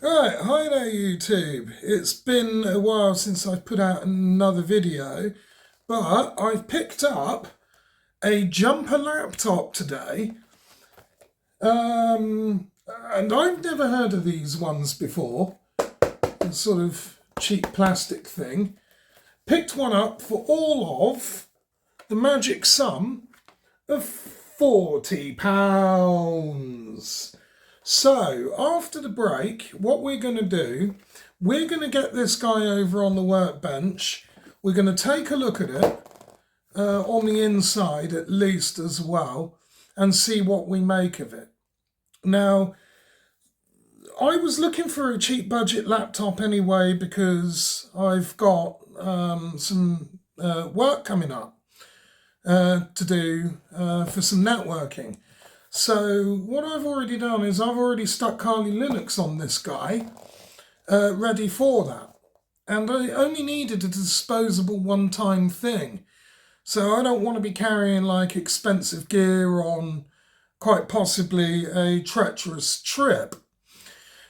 Right, hi there YouTube. It's been a while since I've put out another video, but I've picked up a jumper laptop today. And I've never heard of these ones before. A sort of cheap plastic thing. Picked one up for all of the magic sum of £40. So, after the break, what we're going to do, we're going to get this guy over on the workbench. We're going to take a look at it, on the inside at least as well, and see what we make of it. Now, I was looking for a cheap budget laptop anyway because I've got some work coming up to do for some networking. So what I've already done is I've already stuck Kali Linux on this guy, ready for that. And I only needed a disposable one-time thing. So I don't want to be carrying like expensive gear on quite possibly a treacherous trip.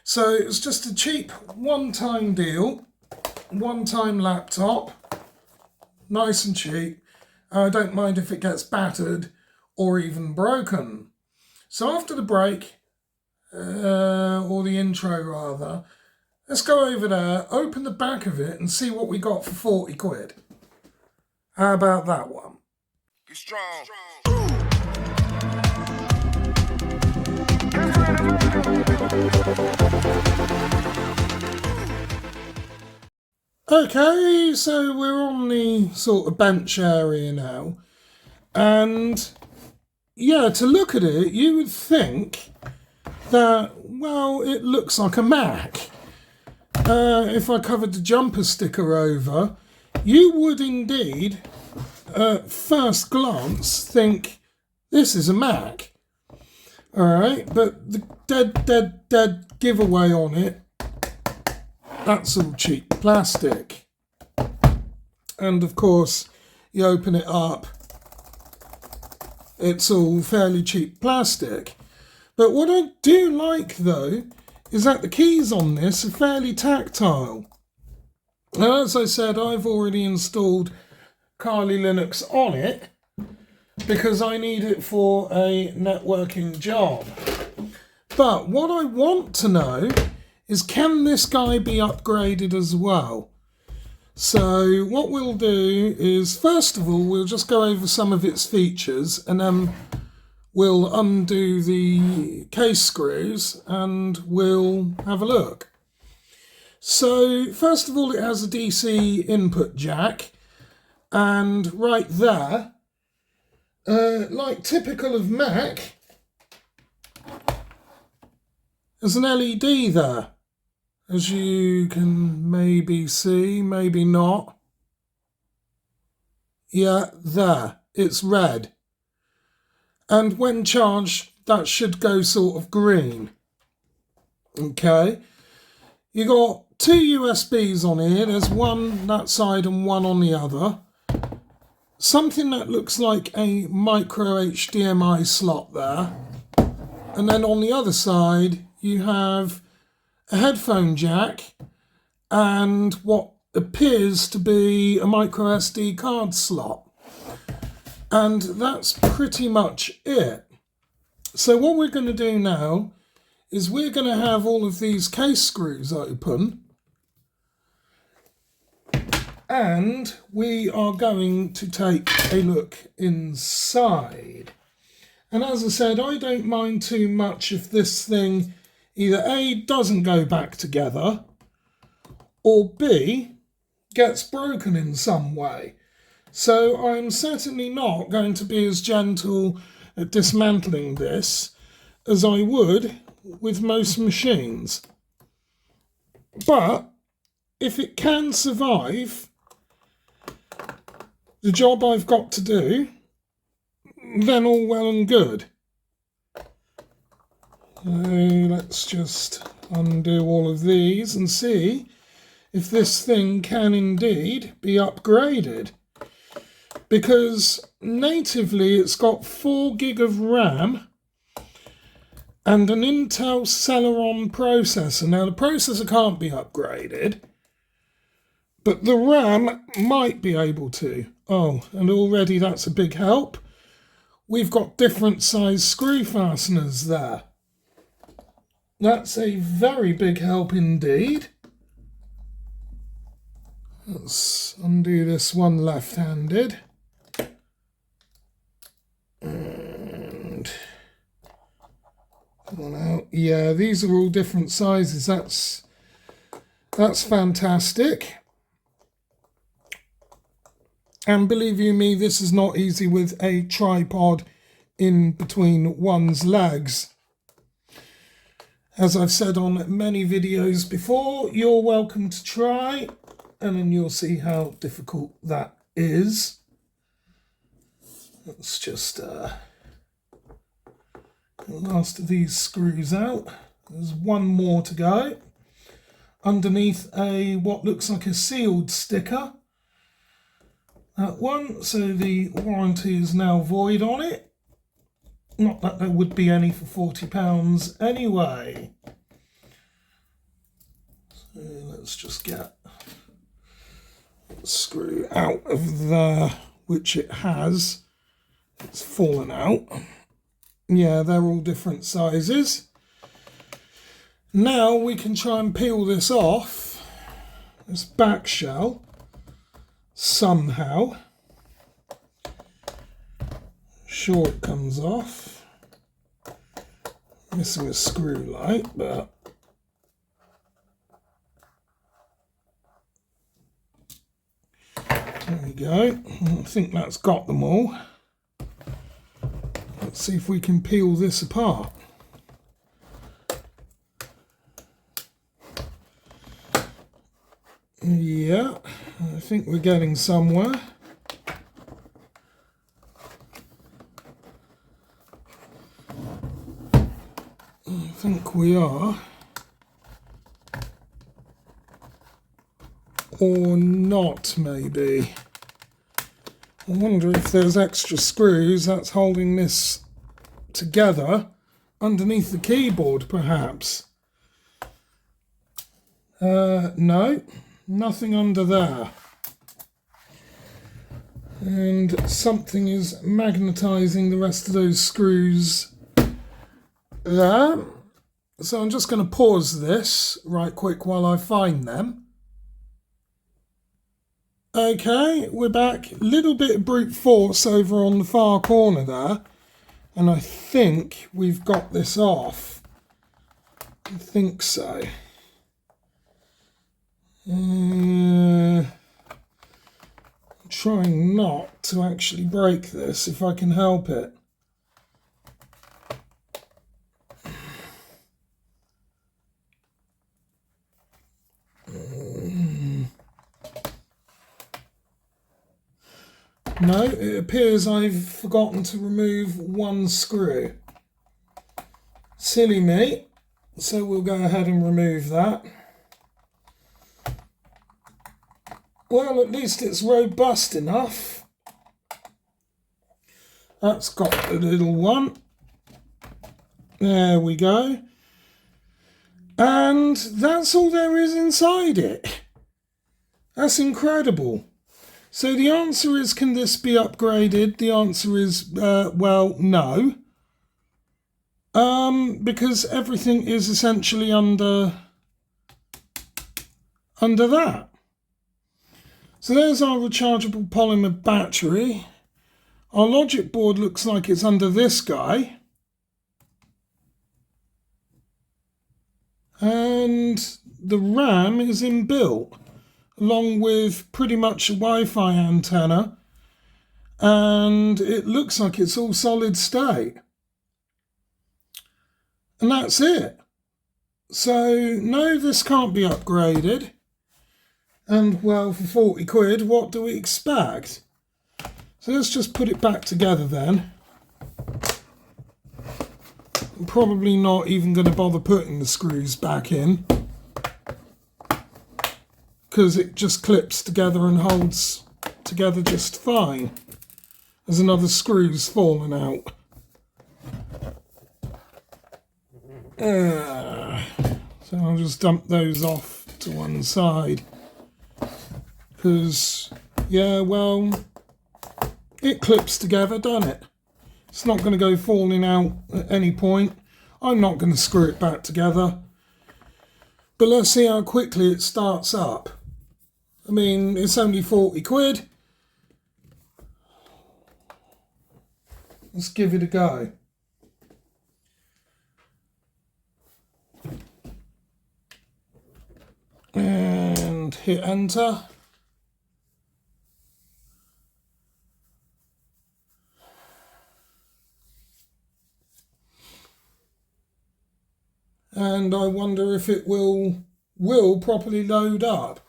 So it was just a cheap one-time deal, one-time laptop, nice and cheap. I don't mind if it gets battered or even broken. So after the break, or the intro rather, let's go over there, open the back of it and see what we got for 40 quid. How about that one? Get strong. Okay, so we're on the sort of bench area now. And yeah, to look at it, you would think that, well, it looks like a Mac. If I covered the jumper sticker over, you would indeed, at first glance, think this is a Mac. Alright, but the dead giveaway on it, that's all cheap plastic. And of course, you open it up, it's all fairly cheap plastic. But what I do like though is that the keys on this are fairly tactile. Now, as I said, I've already installed Kali Linux on it because I need it for a networking job. But what I want to know is, can this guy be upgraded as well? So what we'll do is, first of all, we'll just go over some of its features and then we'll undo the case screws and we'll have a look. So first of all, it has a DC input jack, and right there, like typical of Mac, there's an LED there, as you can maybe see, maybe not. Yeah, there, it's red. And when charged, that should go sort of green. Okay, you got two USBs on here. There's one that side and one on the other. Something that looks like a micro HDMI slot there. And then on the other side, you have a headphone jack and what appears to be a micro SD card slot. And that's pretty much it. So what we're going to do now is we're going to have all of these case screws open. And we are going to take a look inside. And as I said, I don't mind too much if this thing either A, doesn't go back together, or B, gets broken in some way. So I'm certainly not going to be as gentle at dismantling this as I would with most machines. But if it can survive the job I've got to do, then all well and good. So let's just undo all of these and see if this thing can indeed be upgraded. Because natively it's got 4 gig of RAM and an Intel Celeron processor. Now the processor can't be upgraded, but the RAM might be able to. Oh, and already that's a big help. We've got different size screw fasteners there. That's a very big help indeed. Let's undo this one left-handed. And one out. Yeah, these are all different sizes. That's fantastic. And believe you me, this is not easy with a tripod in between one's legs. As I've said on many videos before, you're welcome to try, and then you'll see how difficult that is. Let's just get the last of these screws out. There's one more to go. Underneath what looks like a sealed sticker. That one, so the warranty is now void on it. Not that there would be any for £40 anyway. So let's just get the screw out of there, which it has. It's fallen out. Yeah, they're all different sizes. Now we can try and peel this off, this back shell, somehow. Sure, it comes off. Missing a screw light, but there we go. I think that's got them all. Let's see if we can peel this apart. Yeah, I think we're getting somewhere. I think we are. Or not, maybe. I wonder if there's extra screws that's holding this together underneath the keyboard, perhaps. No, nothing under there. And something is magnetizing the rest of those screws there. So I'm just going to pause this right quick while I find them. Okay, we're back. Little bit of brute force over on the far corner there. And I think we've got this off. I think so. Trying not to actually break this if I can help it. No, it appears I've forgotten to remove one screw. Silly me. So we'll go ahead and remove that. Well, at least it's robust enough. That's got a little one. There we go. And that's all there is inside it. That's incredible. So the answer is, can this be upgraded? The answer is, well, no. Because everything is essentially under that. So there's our rechargeable polymer battery. Our logic board looks like it's under this guy. And the RAM is inbuilt, along with pretty much a Wi-Fi antenna. And it looks like it's all solid state. And that's it. So, no, this can't be upgraded. And, well, for 40 quid, what do we expect? So let's just put it back together then. I'm probably not even going to bother putting the screws back in, because it just clips together and holds together just fine. There's another screw's fallen out. So I'll just dump those off to one side. Because, yeah, well, it clips together, doesn't it? It's not going to go falling out at any point. I'm not going to screw it back together. But let's see how quickly it starts up. I mean, it's only 40 quid. Let's give it a go. And hit enter. And I wonder if it will properly load up.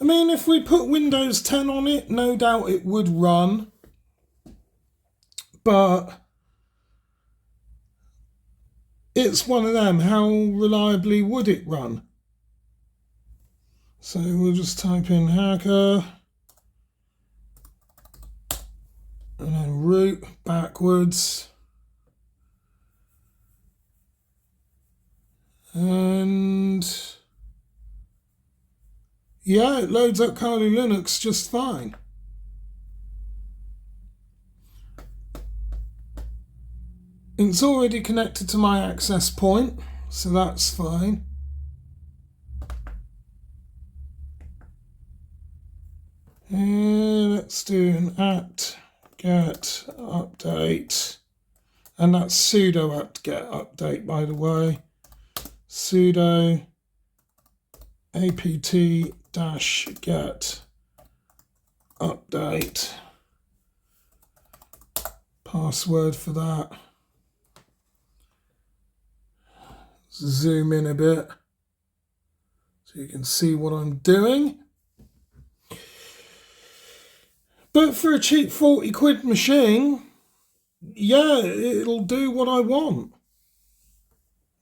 I mean, if we put Windows 10 on it, no doubt it would run. But it's one of them. How reliably would it run? So we'll just type in hacker. And then root backwards. And yeah, it loads up Kali Linux just fine. It's already connected to my access point, so that's fine. And let's do an apt-get update. And that's sudo apt-get update, by the way. Sudo apt-get update. Password for that. Zoom in a bit so you can see what I'm doing. But for a cheap 40 quid machine, yeah, it'll do what I want,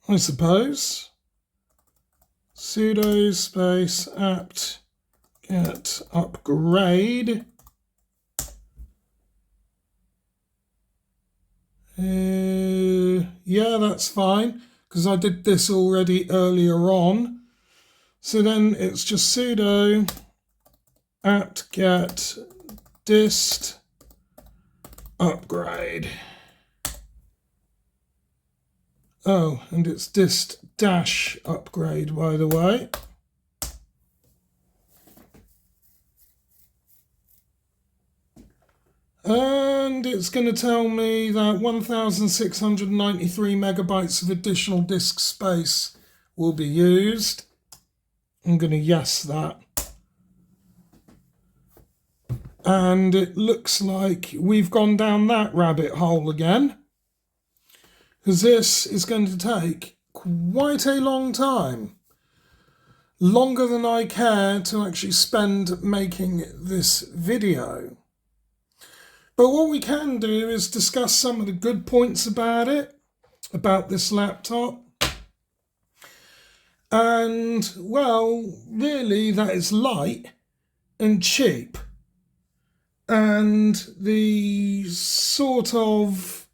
I suppose. Sudo space apt get upgrade. Yeah, that's fine, because I did this already earlier on. So then it's just sudo apt get dist upgrade. Oh, and it's dist dash upgrade, by the way. And it's going to tell me that 1,693 megabytes of additional disk space will be used. I'm going to yes that. And it looks like we've gone down that rabbit hole again, because this is going to take quite a long time. Longer than I care to actually spend making this video. But what we can do is discuss some of the good points about it, about this laptop. And, well, really that it's light and cheap. And the sort of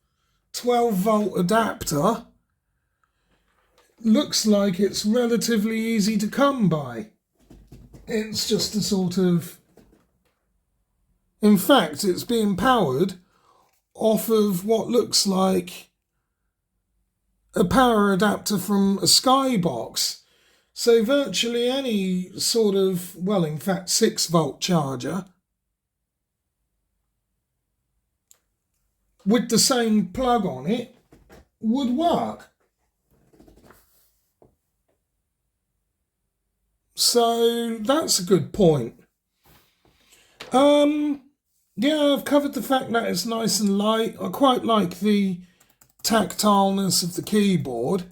12-volt adapter looks like it's relatively easy to come by. It's just a sort of... In fact, it's being powered off of what looks like a power adapter from a Skybox. So virtually any sort of, well, in fact, 6-volt charger with the same plug on it would work. So that's a good point. Yeah, I've covered the fact that it's nice and light. I quite like the tactileness of the keyboard.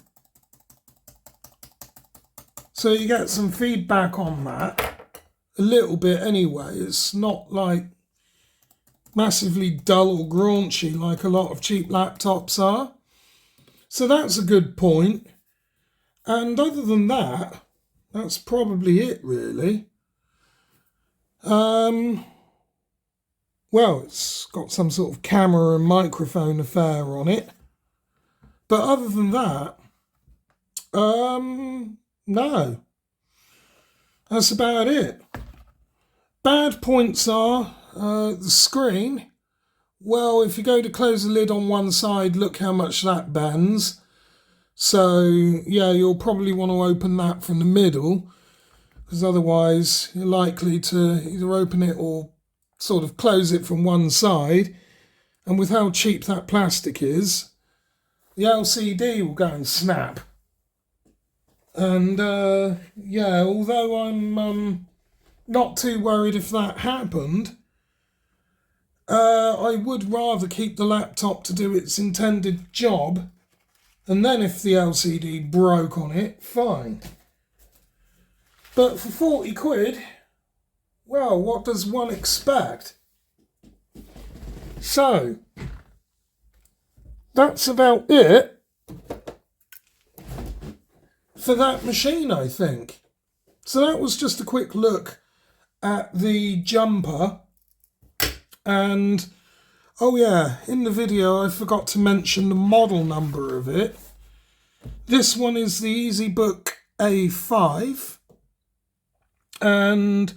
So you get some feedback on that. A little bit anyway. It's not like massively dull or raunchy like a lot of cheap laptops are. So that's a good point. And other than that, that's probably it really. What well, it's got some sort of camera and microphone affair on it. But other than that, no. That's about it. Bad points are the screen. Well, if you go to close the lid on one side, look how much that bends. So, yeah, you'll probably want to open that from the middle, because otherwise you're likely to either open it or sort of close it from one side. And with how cheap that plastic is, the LCD will go and snap. And, yeah, although I'm not too worried if that happened, I would rather keep the laptop to do its intended job, and then if the LCD broke on it, fine. But for 40 quid, well, what does one expect? So, that's about it for that machine, I think. So that was just a quick look at the jumper. And, oh yeah, in the video I forgot to mention the model number of it. This one is the Ezbook A5. And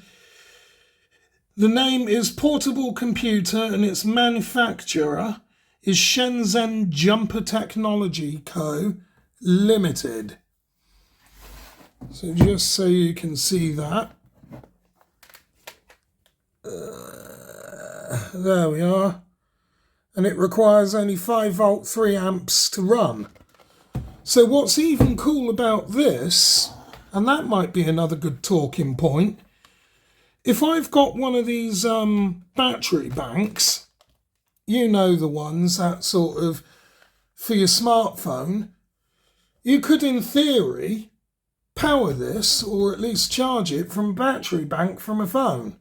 the name is Portable Computer, and its manufacturer is Shenzhen Jumper Technology Co. Limited. So just so you can see that. There we are. And it requires only 5 volt 3 amps to run. So what's even cool about this, and that might be another good talking point, if I've got one of these battery banks, you know the ones that sort of for your smartphone, you could in theory power this, or at least charge it from a battery bank from a phone.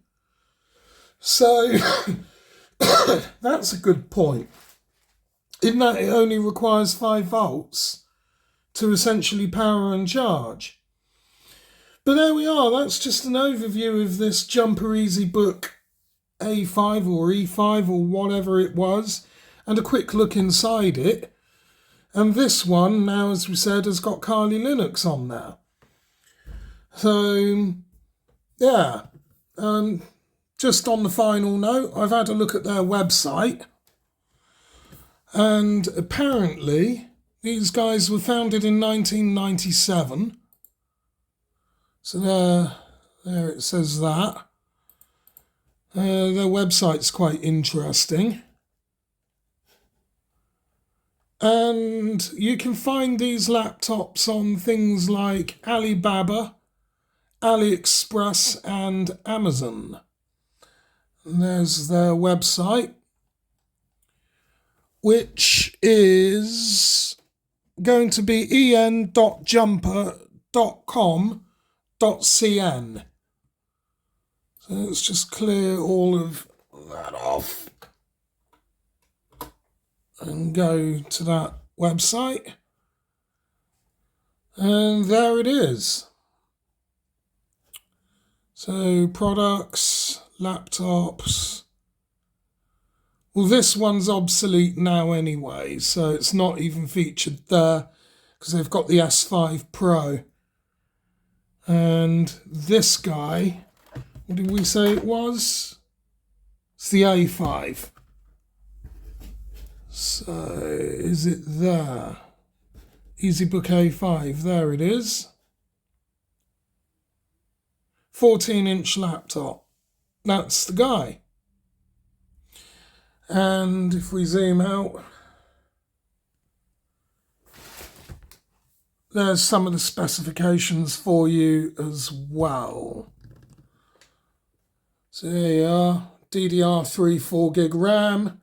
So that's a good point, in that it only requires 5 volts to essentially power and charge. But there we are, that's just an overview of this Jumper Ezbook A5 or E5 or whatever it was, and a quick look inside it. And this one now, as we said, has got Kali Linux on now. So, yeah. Just on the final note, I've had a look at their website, and apparently these guys were founded in 1997. So there it says that. Their website's quite interesting. And you can find these laptops on things like Alibaba, AliExpress and Amazon. And there's their website, which is going to be en.jumper.com.cn. So let's just clear all of that off and go to that website. And there it is. So products, laptops. Well, this one's obsolete now anyway, so it's not even featured there because they've got the S5 Pro. And this guy, what did we say it was? It's the A5. So, is it there? Ezbook A5, there it is. 14-inch laptop. That's the guy. And if we zoom out, there's some of the specifications for you as well. So there you are. DDR3 4GB RAM,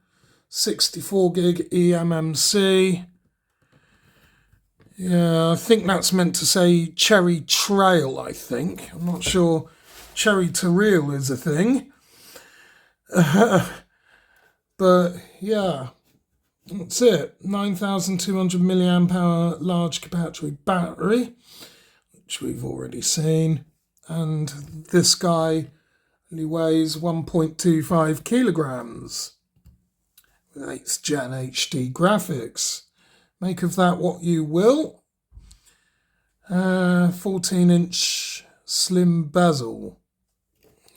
64GB eMMC. Yeah, I think that's meant to say Cherry Trail, I think. I'm not sure Cherry Trail is a thing. But yeah, that's it. 9,200 milliamp hour large capacity battery, which we've already seen. And this guy Only weighs 1.25 kilograms. With 8th Gen HD graphics. Make of that what you will. 14-inch slim bezel.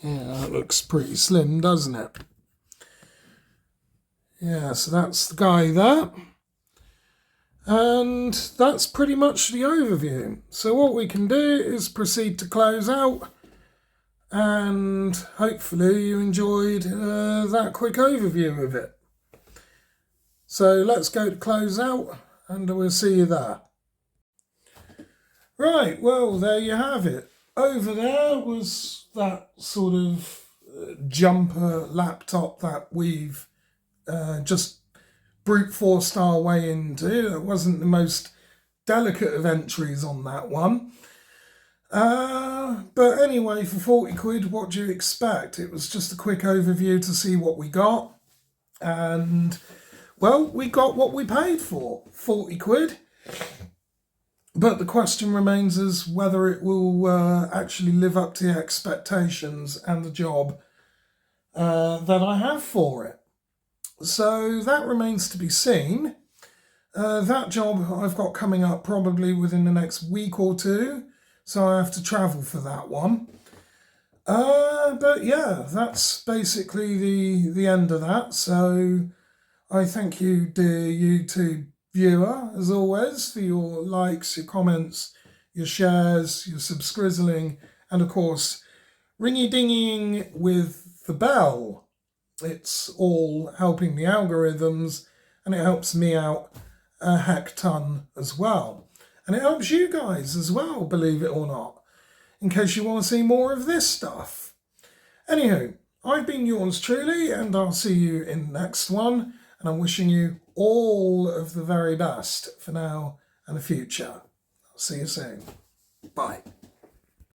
Yeah, that looks pretty slim, doesn't it? Yeah, so that's the guy there. And that's pretty much the overview. So what we can do is proceed to close out. And hopefully you enjoyed that quick overview of it. So let's go to close out and we'll see you there. Right, well, there you have it. Over there was that sort of jumper laptop that we've just brute forced our way into. It wasn't the most delicate of entries on that one. But anyway, for 40 quid, what do you expect? It was just a quick overview to see what we got. And, well, we got what we paid for, 40 quid. But the question remains as whether it will actually live up to the expectations and the job that I have for it. So that remains to be seen. That job I've got coming up probably within the next week or two, so I have to travel for that one. But yeah, that's basically the end of that. So I thank you, dear YouTube viewer, as always, for your likes, your comments, your shares, your subscrizzling, and of course, ringy-dinging with the bell. It's all helping the algorithms, and it helps me out a heck ton as well. And it helps you guys as well, believe it or not, in case you want to see more of this stuff. Anywho, I've been yours truly, and I'll see you in the next one. And I'm wishing you all of the very best for now and the future. I'll see you soon. Bye.